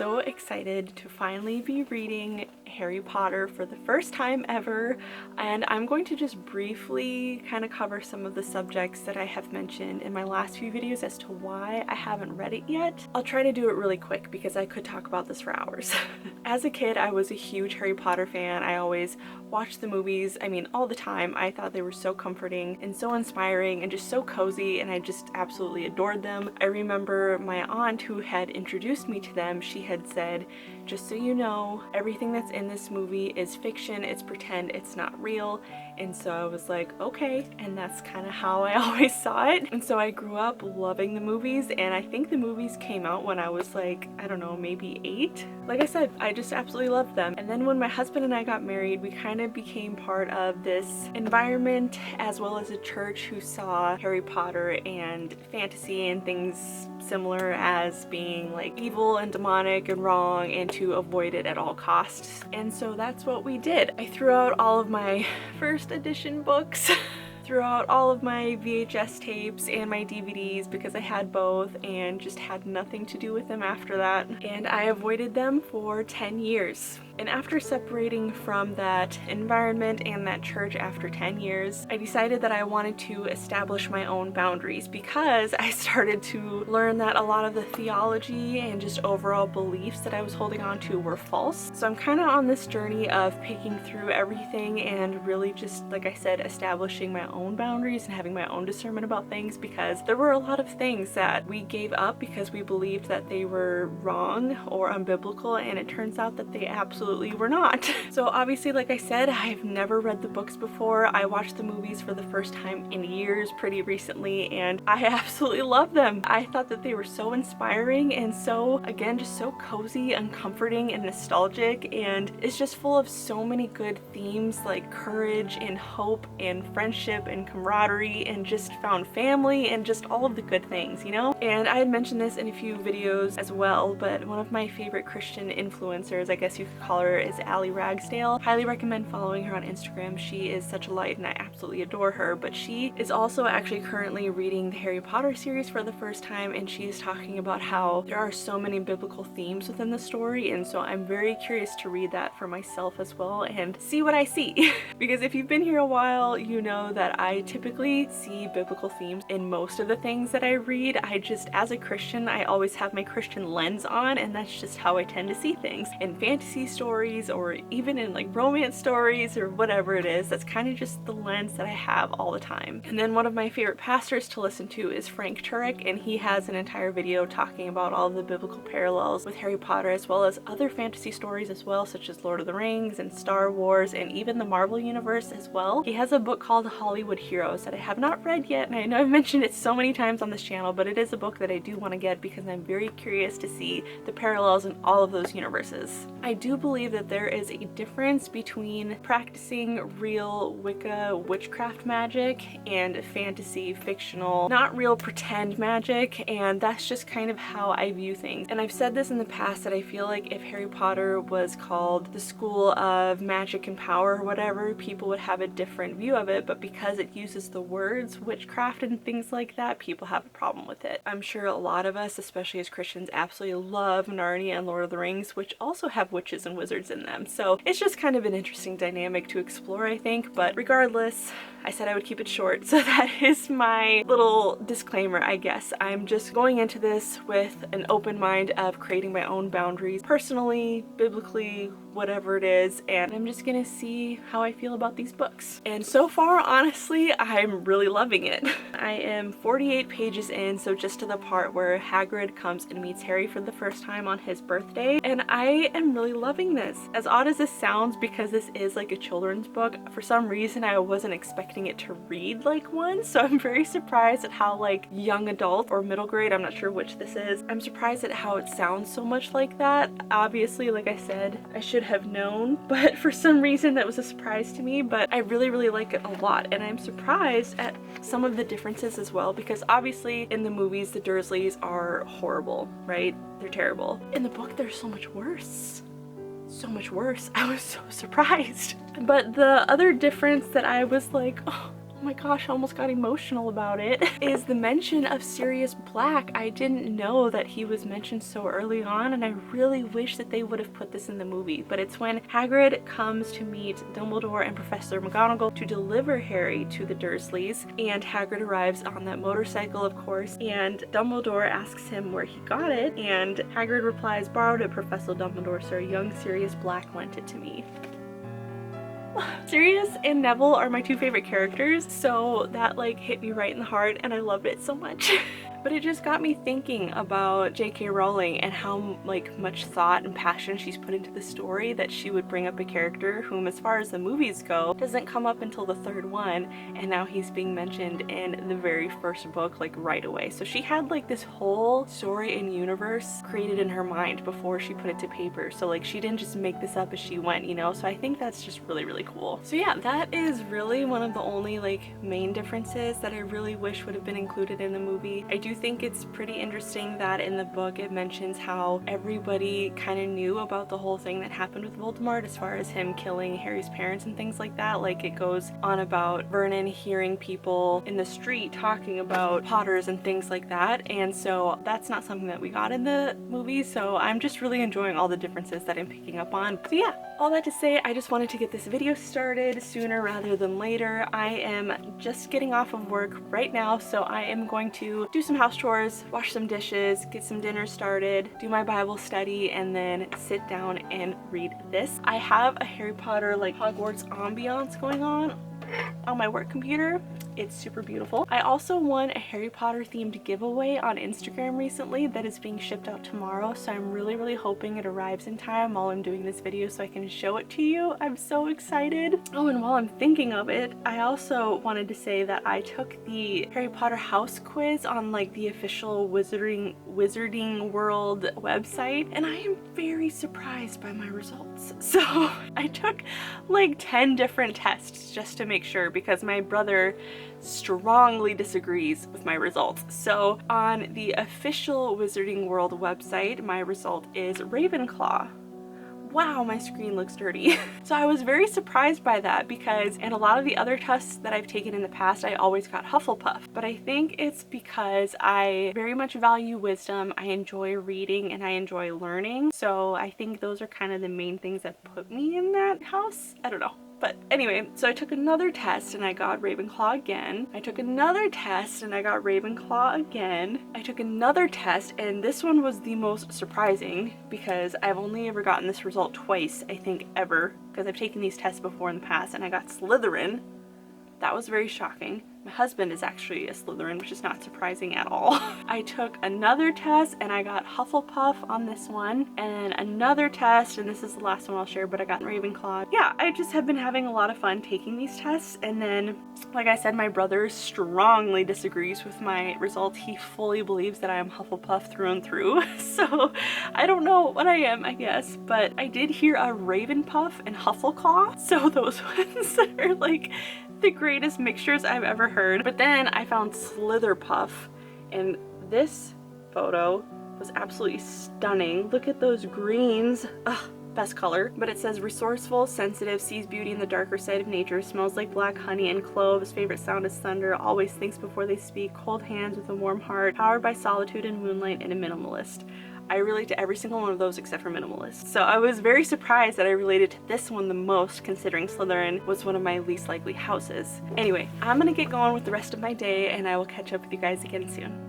so excited to finally be reading Harry Potter for the first time ever, and I'm going to just briefly kind of cover some of the subjects that I have mentioned in my last few videos as to why I haven't read it yet. I'll try to do it really quick because I could talk about this for hours. As a kid, I was a huge Harry Potter fan. I always watched the movies, all the time. I thought they were so comforting and so inspiring and just so cozy, and I just absolutely adored them. I remember my aunt who had introduced me to them, she had said, just so you know, everything that's in this movie is fiction, it's pretend, it's not real. And so I was like, okay, and that's kind of how I always saw it. And so I grew up loving the movies, and I think the movies came out when I was like, I don't know, maybe 8. Like I said, I just absolutely loved them. And then when my husband and I got married, we kind of became part of this environment as well as a church who saw Harry Potter and fantasy and things similar as being like evil and demonic and wrong, and to avoid it at all costs. And so that's what we did. I threw out all of my first edition books, threw out all of my VHS tapes and my DVDs because I had both and just had nothing to do with them after that. And I avoided them for 10 years. And after separating from that environment and that church after 10 years, I decided that I wanted to establish my own boundaries because I started to learn that a lot of the theology and just overall beliefs that I was holding on to were false. So I'm kind of on this journey of picking through everything and really just, like I said, establishing my own boundaries and having my own discernment about things, because there were a lot of things that we gave up because we believed that they were wrong or unbiblical, and it turns out that they absolutely were not. So obviously, like I said, I've never read the books before. I watched the movies for the first time in years pretty recently, and I absolutely love them. I thought that they were so inspiring and so, again, just so cozy and comforting and nostalgic, and it's just full of so many good themes like courage and hope and friendship and camaraderie and just found family and just all of the good things, you know? And I had mentioned this in a few videos as well, but one of my favorite Christian influencers, I guess you could call her, is Allie Ragsdale. Highly recommend following her on Instagram. She is such a light and I absolutely adore her, but she is also actually currently reading the Harry Potter series for the first time, and she is talking about how there are so many biblical themes within the story, and so I'm very curious to read that for myself as well and see what I see. Because if you've been here a while, you know that I typically see biblical themes in most of the things that I read. I just, as a Christian, I always have my Christian lens on, and that's just how I tend to see things. In fantasy stories or even in like romance stories or whatever it is, that's kind of just the lens that I have all the time. And then one of my favorite pastors to listen to is Frank Turek, and he has an entire video talking about all the biblical parallels with Harry Potter as well as other fantasy stories as well, such as Lord of the Rings and Star Wars and even the Marvel universe as well. He has a book called Hollywood Heroes that I have not read yet, and I know I've mentioned it so many times on this channel, but it is a book that I do want to get because I'm very curious to see the parallels in all of those universes. I do believe that there is a difference between practicing real Wicca witchcraft magic and fantasy fictional, not real pretend magic, and that's just kind of how I view things. And I've said this in the past that I feel like if Harry Potter was called the School of Magic and Power or whatever, people would have a different view of it, but because it uses the words witchcraft and things like that, people have a problem with it. I'm sure a lot of us, especially as Christians, absolutely love Narnia and Lord of the Rings, which also have witches and wizards in them. So it's just kind of an interesting dynamic to explore, I think. But regardless, I said I would keep it short, so that is my little disclaimer, I guess. I'm just going into this with an open mind of creating my own boundaries, personally, biblically, whatever it is, and I'm just gonna see how I feel about these books. And so far, honestly, I'm really loving it. I am 48 pages in, so just to the part where Hagrid comes and meets Harry for the first time on his birthday, and I am really loving this. As odd as this sounds, because this is like a children's book, for some reason I wasn't expecting it to read like one, so I'm very surprised at how like young adult or middle grade, I'm not sure which this is, I'm surprised at how it sounds so much like that. Obviously, like I said, I should have known, but for some reason that was a surprise to me, but I really like it a lot, and I'm surprised at some of the differences as well, because obviously in the movies the Dursleys are horrible, right? They're terrible. In the book they're so much worse. So much worse. I was so surprised. But the other difference that I was like, oh oh my gosh, I almost got emotional about it, is the mention of Sirius Black. I didn't know that he was mentioned so early on, and I really wish that they would have put this in the movie. But it's when Hagrid comes to meet Dumbledore and Professor McGonagall to deliver Harry to the Dursleys, and Hagrid arrives on that motorcycle, of course, and Dumbledore asks him where he got it, and Hagrid replies, "Borrowed it, Professor Dumbledore, sir. Young Sirius Black lent it to me." Sirius and Neville are my two favorite characters, so that like hit me right in the heart and I loved it so much. But it just got me thinking about J.K. Rowling and how like much thought and passion she's put into the story, that she would bring up a character whom, as far as the movies go, doesn't come up until the third one, and now he's being mentioned in the very first book like right away. So she had like this whole story and universe created in her mind before she put it to paper. So like she didn't just make this up as she went, you know? So I think that's just really, really cool. So yeah, that is really one of the only like main differences that I really wish would have been included in the movie. I do think it's pretty interesting that in the book it mentions how everybody kind of knew about the whole thing that happened with Voldemort, as far as him killing Harry's parents and things like that. Like it goes on about Vernon hearing people in the street talking about Potters and things like that, and so that's not something that we got in the movie, so I'm just really enjoying all the differences that I'm picking up on. So yeah, all that to say, I just wanted to get this video started sooner rather than later. I am just getting off of work right now, so I am going to do some house chores, wash some dishes, get some dinner started, do my Bible study, and then sit down and read this. I have a Harry Potter like Hogwarts ambiance going on my work computer. It's super beautiful. I also won a Harry Potter themed giveaway on Instagram recently that is being shipped out tomorrow, so I'm really, really hoping it arrives in time while I'm doing this video so I can show it to you. I'm so excited. Oh, and while I'm thinking of it, I also wanted to say that I took the Harry Potter house quiz on like the official Wizarding World website, and I am very surprised by my results. So I took like 10 different tests just to make sure, because my brother strongly disagrees with my results. So on the official Wizarding World website, my result is Ravenclaw. Wow, my screen looks dirty. So I was very surprised by that, because in a lot of the other tests that I've taken in the past, I always got Hufflepuff. But I think it's because I very much value wisdom, I enjoy reading, and I enjoy learning. So I think those are kind of the main things that put me in that house. I don't know. But anyway, so I took another test and I got Ravenclaw again. I took another test and I got Ravenclaw again. I took another test, and this one was the most surprising because I've only ever gotten this result twice, I think, ever, because I've taken these tests before in the past, and I got Slytherin. That was very shocking. My husband is actually a Slytherin, which is not surprising at all. I took another test and I got Hufflepuff on this one, and another test, and this is the last one I'll share, but I got Ravenclaw. Yeah, I just have been having a lot of fun taking these tests, and then, like I said, my brother strongly disagrees with my results. He fully believes that I am Hufflepuff through and through, so I don't know what I am, I guess, but I did hear a Ravenpuff and Huffleclaw, so those ones are like the greatest mixtures I've ever heard. But then I found Slitherpuff, and this photo was absolutely stunning. Look at those greens. Ugh, best color. But it says resourceful, sensitive, sees beauty in the darker side of nature, smells like black honey and cloves, favorite sound is thunder, always thinks before they speak, cold hands with a warm heart, powered by solitude and moonlight, and a minimalist. I relate to every single one of those except for minimalist. So I was very surprised that I related to this one the most, considering Slytherin was one of my least likely houses. Anyway, I'm gonna get going with the rest of my day, and I will catch up with you guys again soon.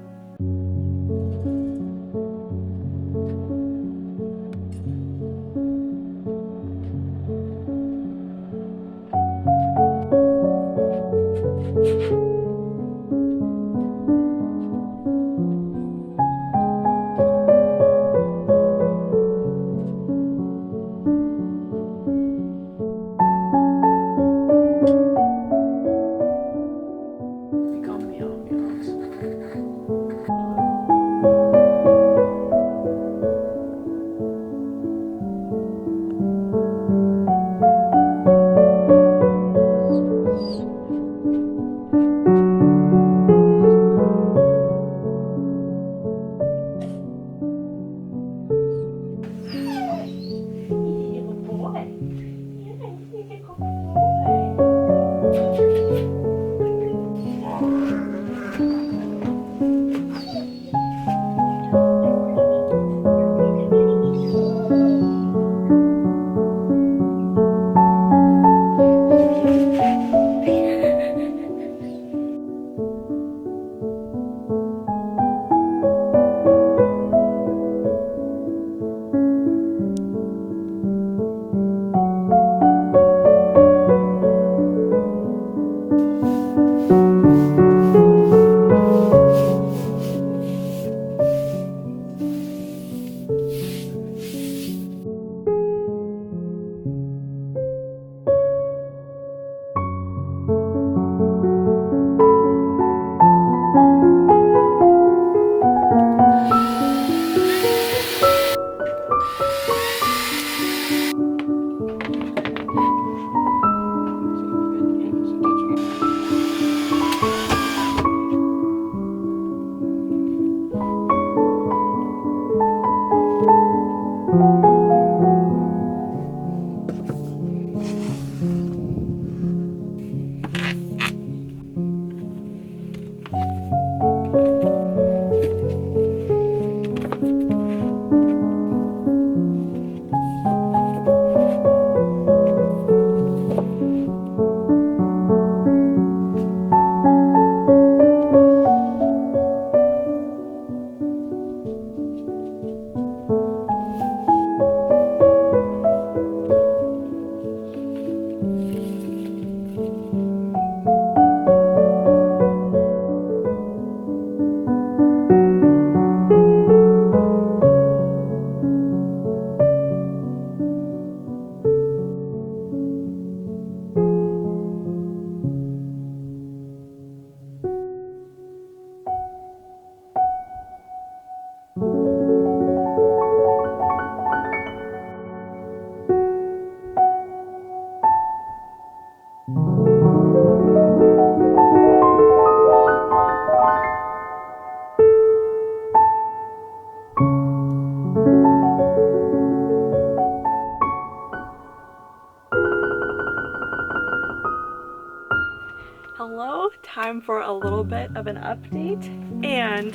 time for a little bit of an update and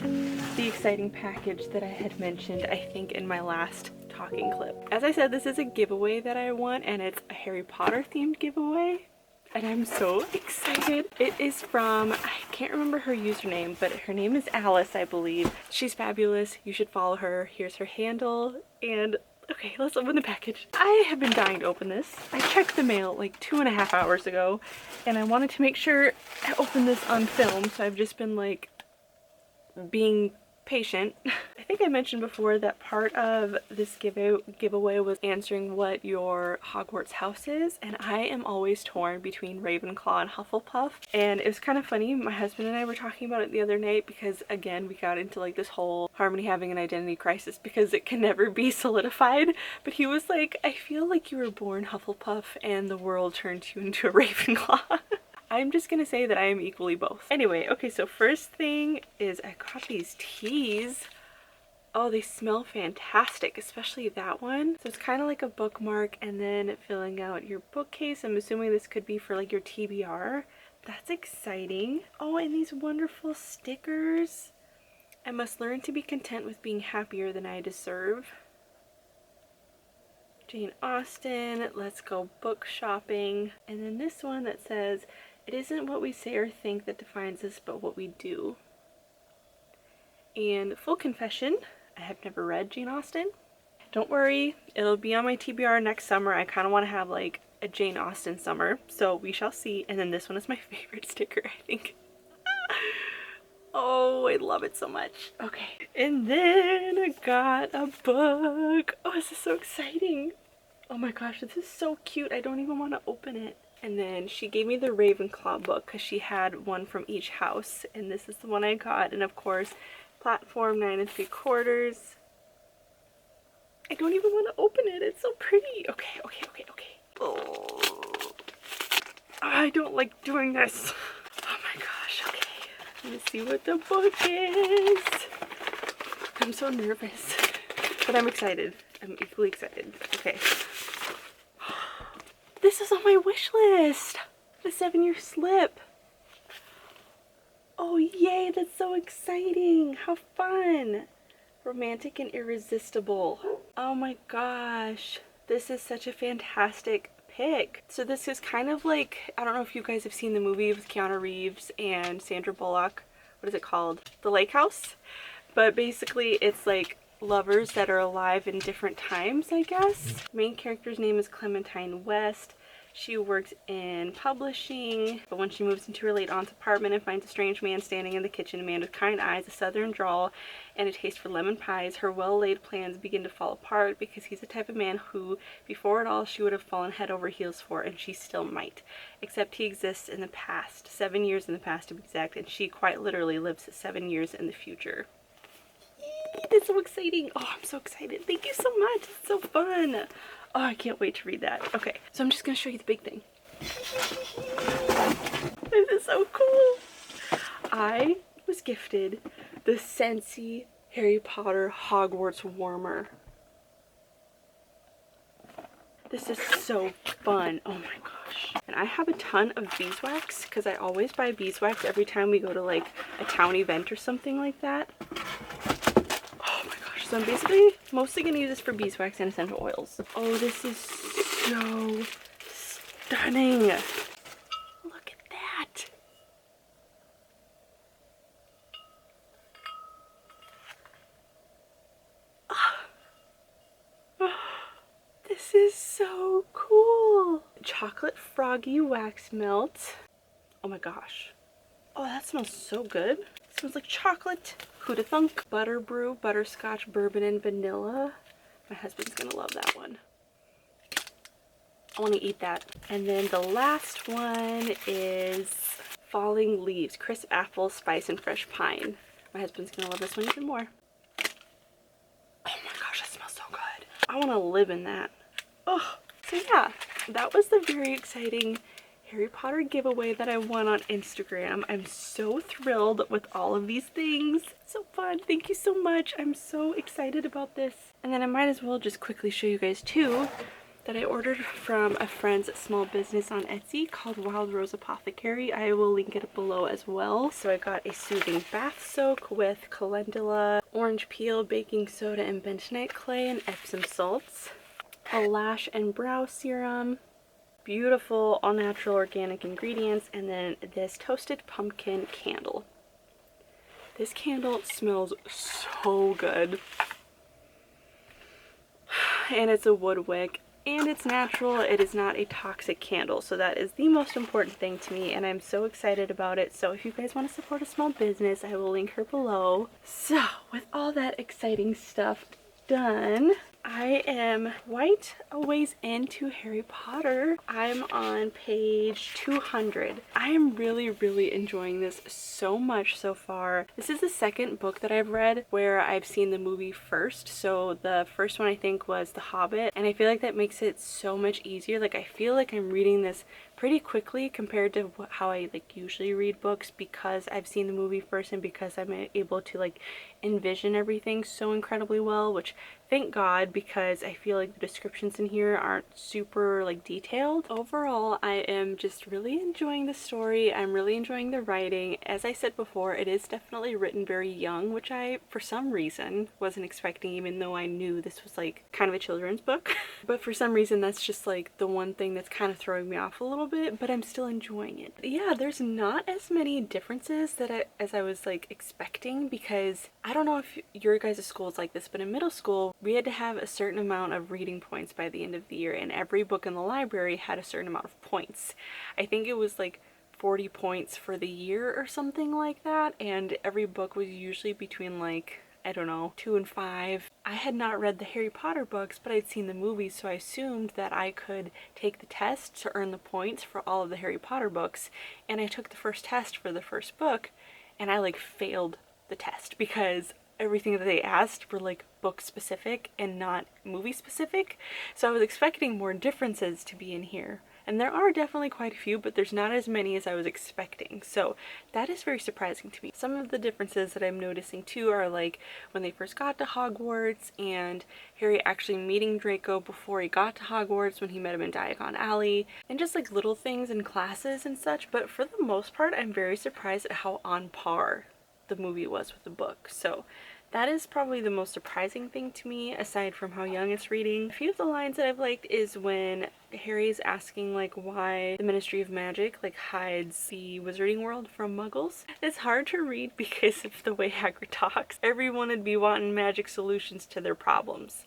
the exciting package that I had mentioned, I think, in my last talking clip. As I said, this is a giveaway that I won, and it's a Harry Potter themed giveaway. And I'm so excited. It is from, I can't remember her username, but her name is Alice, I believe. She's fabulous. You should follow her. Here's her handle. And okay, let's open the package. I have been dying to open this. I checked the mail like 2.5 hours ago, and I wanted to make sure I opened this on film, so I've just been like being patient. I think I mentioned before that part of this giveaway was answering what your Hogwarts house is, and I am always torn between Ravenclaw and Hufflepuff. And it was kind of funny, my husband and I were talking about it the other night because again we got into like this whole Harmony having an identity crisis because it can never be solidified, but he was like, I feel like you were born Hufflepuff and the world turned you into a Ravenclaw. I'm just gonna say that I am equally both. Anyway, okay, so first thing is I got these teas. Oh, they smell fantastic, especially that one. So it's kind of like a bookmark and then filling out your bookcase. I'm assuming this could be for like your TBR. That's exciting. Oh, and these wonderful stickers. I must learn to be content with being happier than I deserve. Jane Austen, let's go book shopping. And then this one that says, it isn't what we say or think that defines us, but what we do. And full confession, I have never read Jane Austen. Don't worry, it'll be on my TBR next summer. I kind of want to have like a Jane Austen summer, so we shall see. And then this one is my favorite sticker, I think. Oh, I love it so much. Okay, and then I got a book. Oh, this is so exciting. Oh my gosh, this is so cute. I don't even want to open it. And then she gave me the Ravenclaw book because she had one from each house, and this is the one I got. And of course, platform 9 3/4. I don't even want to open it. It's so pretty. Okay. Oh, I don't like doing this. Oh my gosh. Okay, let's see what the book is. I'm so nervous, but I'm excited. I'm equally excited. Okay. This is on my wish list. The 7-year slip. Oh yay, that's so exciting. How fun. Romantic and irresistible. Oh my gosh. This is such a fantastic pick. So this is kind of like, I don't know if you guys have seen the movie with Keanu Reeves and Sandra Bullock. What is it called? The Lake House? But basically it's like lovers that are alive in different times, I guess. Main character's name is Clementine West. She works in publishing, but when she moves into her late aunt's apartment and finds a strange man standing in the kitchen, a man with kind eyes, a southern drawl, and a taste for lemon pies, her well-laid plans begin to fall apart because he's the type of man who, before it all, she would have fallen head over heels for, and she still might. Except he exists in the past, 7 years in the past to be exact, and she quite literally lives 7 years in the future. That's so exciting. Oh, I'm so excited. Thank you so much. It's so fun. Oh, I can't wait to read that. Okay, so I'm just going to show you the big thing. This is so cool. I was gifted the Scentsy Harry Potter Hogwarts warmer. This is so fun. Oh my gosh. And I have a ton of beeswax because I always buy beeswax every time we go to like a town event or something like that. So I'm basically mostly going to use this for beeswax and essential oils. Oh, this is so stunning. Look at that. Oh, this is so cool. Chocolate froggy wax melt. Oh my gosh. Oh, that smells so good. It smells like chocolate. Who'da thunk? Butter brew, butterscotch, bourbon, and vanilla. My husband's gonna love that one. I want to eat that. And then the last one is Falling Leaves, crisp apple, spice, and fresh pine. My husband's gonna love this one even more. Oh my gosh, that smells so good. I want to live in that. Oh, so yeah, that was the very exciting Harry Potter giveaway that I won on Instagram. I'm so thrilled with all of these things. So fun. Thank you so much. I'm so excited about this. And then I might as well just quickly show you guys too that I ordered from a friend's small business on Etsy called Wild Rose Apothecary. I will link it below as well. So I got a soothing bath soak with calendula, orange peel, baking soda, and bentonite clay, and Epsom salts. A lash and brow serum. Beautiful all natural organic ingredients, and then this toasted pumpkin candle. This candle smells so good, and it's a wood wick, and it's natural. It is not a toxic candle, so that is the most important thing to me, and I'm so excited about it. So if you guys want to support a small business, I will link her below. So with all that exciting stuff done, I am quite a ways into Harry Potter. I'm on page 200. I am really enjoying this so much so far. This is the second book that I've read where I've seen the movie first. So the first one I think was The Hobbit, and I feel like that makes it so much easier. Like I feel like I'm reading this pretty quickly compared to how I usually read books, because I've seen the movie first and because I'm able to envision everything so incredibly well, which thank God, because I feel like the descriptions in here aren't super detailed. Overall, I am just really enjoying the story. I'm really enjoying the writing. As I said before, it is definitely written very young, which I for some reason wasn't expecting, even though I knew this was kind of a children's book. But for some reason that's just the one thing that's kind of throwing me off a little bit, but I'm still enjoying it. Yeah, there's not as many differences as I was expecting, because I don't know if your guys' school is like this, but in middle school we had to have a certain amount of reading points by the end of the year, and every book in the library had a certain amount of points. I think it was 40 points for the year or something like that, and every book was usually between I don't know, 2 and 5. I had not read the Harry Potter books, but I'd seen the movies, so I assumed that I could take the test to earn the points for all of the Harry Potter books, and I took the first test for the first book, and I failed the test because everything that they asked were book specific and not movie specific. So I was expecting more differences to be in here, and there are definitely quite a few, but there's not as many as I was expecting, so that is very surprising to me. Some of the differences that I'm noticing too are when they first got to Hogwarts, and Harry actually meeting Draco before he got to Hogwarts, when he met him in Diagon Alley, and just little things in classes and such. But for the most part, I'm very surprised at how on par the movie was with the book. So that is probably the most surprising thing to me, aside from how young it's reading. A few of the lines that I've liked is when Harry's asking why the Ministry of Magic hides the wizarding world from muggles. It's hard to read because of the way Hagrid talks. Everyone would be wanting magic solutions to their problems.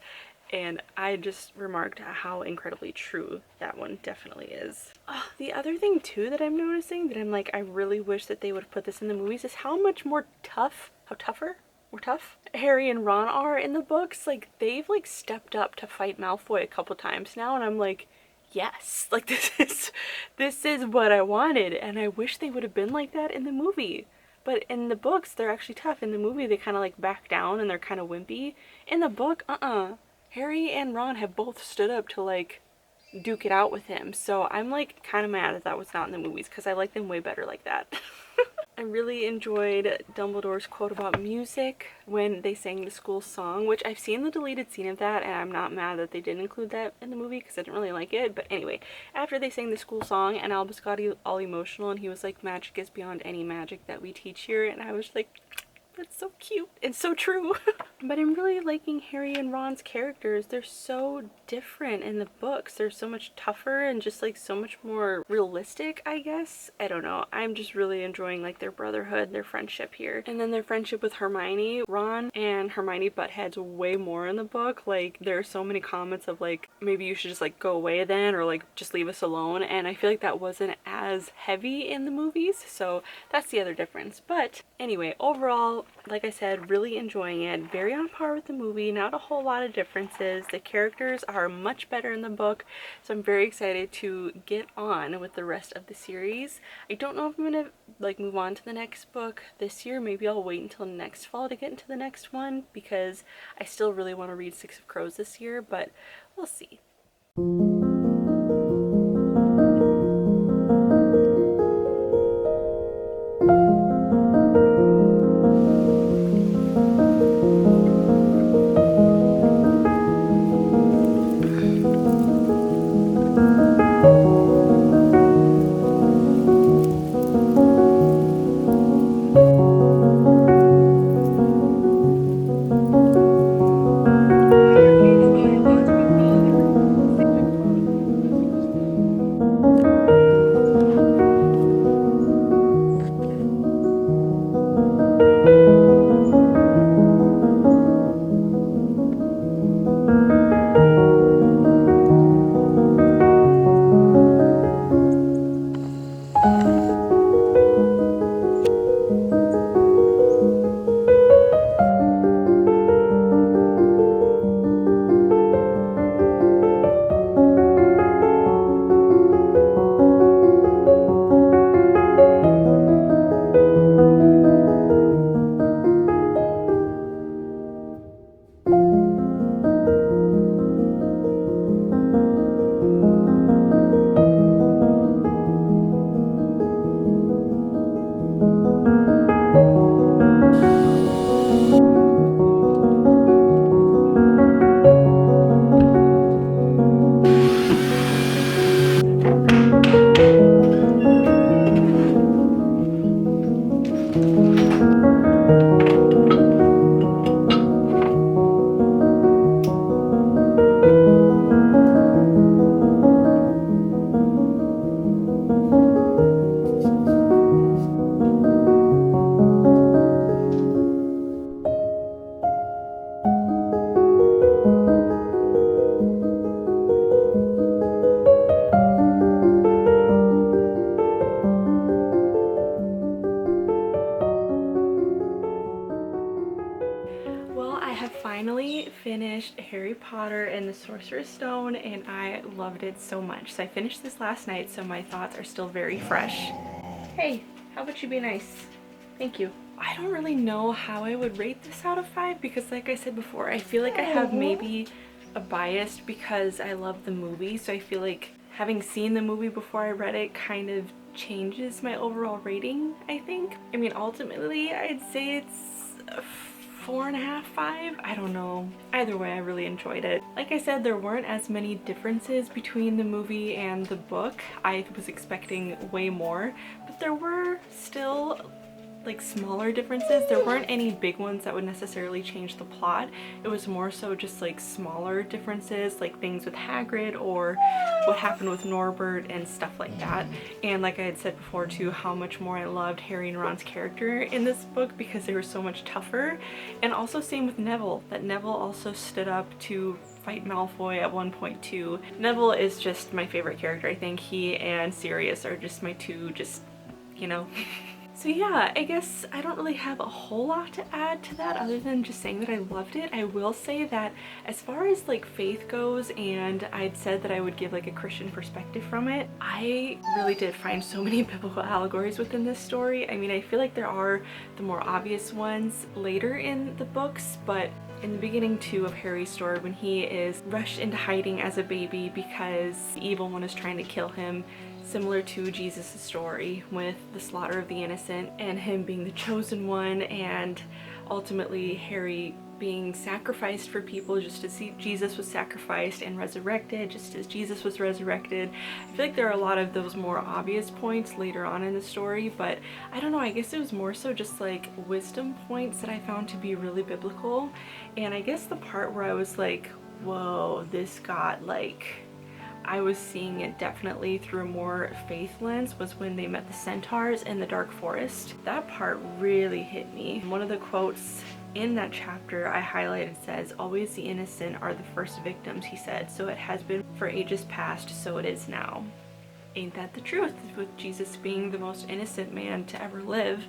And I just remarked how incredibly true that one definitely is. Oh, the other thing too that I'm noticing that I'm I really wish that they would have put this in the movies is how much more tough Harry and Ron are in the books. They've stepped up to fight Malfoy a couple times now, and I'm yes, this is what I wanted, and I wish they would have been like that in the movie. But in the books they're actually tough. In the movie they kind of back down and they're kind of wimpy. In the book, Harry and Ron have both stood up to duke it out with him. So I'm kind of mad that was not in the movies, because I like them way better like that. I really enjoyed Dumbledore's quote about music when they sang the school song, which I've seen the deleted scene of that, and I'm not mad that they didn't include that in the movie because I didn't really like it. But anyway, after they sang the school song and Albus got all emotional and he was magic is beyond any magic that we teach here, and I was that's so cute and so true. But I'm really liking Harry and Ron's characters. They're so different in the books. They're so much tougher and just so much more realistic, I guess. I don't know. I'm just really enjoying their brotherhood, their friendship here. And then their friendship with Hermione. Ron and Hermione butt heads way more in the book. There are so many comments of maybe you should just go away then, or just leave us alone. And I feel that wasn't as heavy in the movies. So that's the other difference. But anyway, overall, like I said, really enjoying it. Very on par with the movie, not a whole lot of differences. The characters are much better in the book, so I'm very excited to get on with the rest of the series. I don't know if I'm gonna move on to the next book this year. Maybe I'll wait until next fall to get into the next one, because I still really want to read Six of Crows this year, but we'll see. have finally finished Harry Potter and the Sorcerer's Stone, and I loved it so much. So I finished this last night, so my thoughts are still very fresh. Hey, how about you be nice? Thank you. I don't really know how I would rate this out of 5 because like I said before, I feel like I have maybe a bias because I love the movie, so I feel like having seen the movie before I read it kind of changes my overall rating, I think. I mean, ultimately, I'd say it's a 4.5, 5? I don't know. Either way, I really enjoyed it. Like I said, there weren't as many differences between the movie and the book. I was expecting way more, but there were still like smaller differences. There weren't any big ones that would necessarily change the plot. It was more so just like smaller differences, like things with Hagrid or what happened with Norbert and stuff like that. And like I had said before too, how much more I loved Harry and Ron's character in this book because they were so much tougher. And also same with Neville, that Neville also stood up to fight Malfoy at one point too. Neville is just my favorite character. I think he and Sirius are just my two, just, you know. So yeah, I guess I don't really have a whole lot to add to that other than just saying that I loved it. I will say that as far as like faith goes, and I'd said that I would give like a Christian perspective from it, I really did find so many biblical allegories within this story. I mean, I feel like there are the more obvious ones later in the books, but in the beginning too of Harry's story, when he is rushed into hiding as a baby because the evil one is trying to kill him, similar to Jesus' story with the slaughter of the innocent and him being the chosen one, and ultimately Harry being sacrificed for people just as Jesus was sacrificed and resurrected just as Jesus was resurrected. I feel like there are a lot of those more obvious points later on in the story, but I don't know, I guess it was more so just like wisdom points that I found to be really biblical. And I guess the part where I was like, whoa, this got like, I was seeing it definitely through a more faith lens was when they met the centaurs in the dark forest. That part really hit me. One of the quotes in that chapter I highlighted says, "Always the innocent are the first victims," he said. "So it has been for ages past, so it is now." Ain't that the truth? With Jesus being the most innocent man to ever live,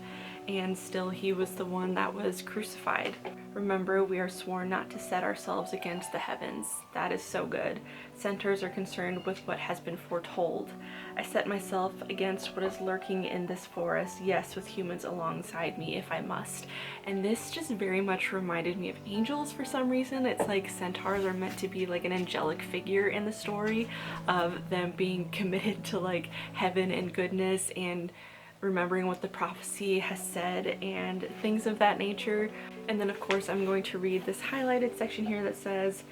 and still he was the one that was crucified. Remember, we are sworn not to set ourselves against the heavens. That is so good. Centaurs are concerned with what has been foretold. I set myself against what is lurking in this forest, yes, with humans alongside me if I must. And this just very much reminded me of angels for some reason. It's like centaurs are meant to be like an angelic figure in the story of them being committed to like heaven and goodness and remembering what the prophecy has said and things of that nature. And then of course I'm going to read this highlighted section here that says,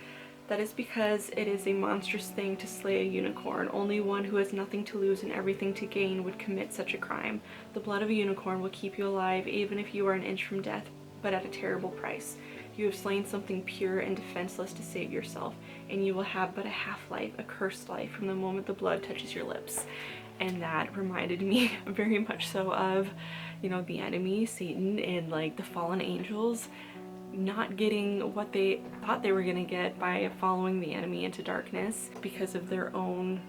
"That is because it is a monstrous thing to slay a unicorn. Only one who has nothing to lose and everything to gain would commit such a crime. The blood of a unicorn will keep you alive even if you are an inch from death, but at a terrible price. You have slain something pure and defenseless to save yourself, and you will have but a half-life, a cursed life, from the moment the blood touches your lips." And that reminded me very much so of, you know, the enemy, Satan, and like the fallen angels not getting what they thought they were gonna get by following the enemy into darkness because of their own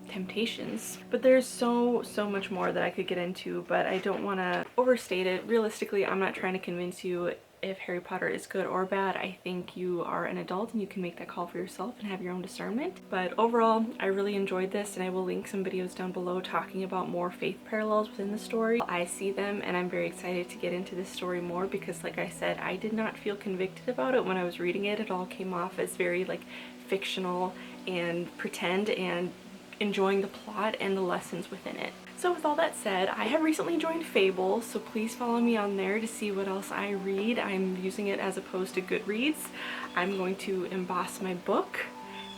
temptations. But there's so much more that I could get into, but I don't want to overstate it. Realistically, I'm not trying to convince you if Harry Potter is good or bad. I think you are an adult and you can make that call for yourself and have your own discernment. But overall, I really enjoyed this, and I will link some videos down below talking about more faith parallels within the story. I see them and I'm very excited to get into this story more because, like I said, I did not feel convicted about it when I was reading it. It all came off as very like fictional and pretend, and enjoying the plot and the lessons within it. So with all that said, I have recently joined Fable, so please follow me on there to see what else I read. I'm using it as opposed to Goodreads. I'm going to emboss my book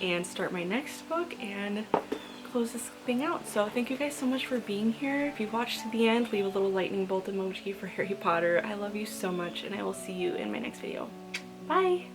and start my next book and close this thing out. So thank you guys so much for being here. If you watched to the end, leave a little lightning bolt emoji for Harry Potter. I love you so much, and I will see you in my next video. Bye!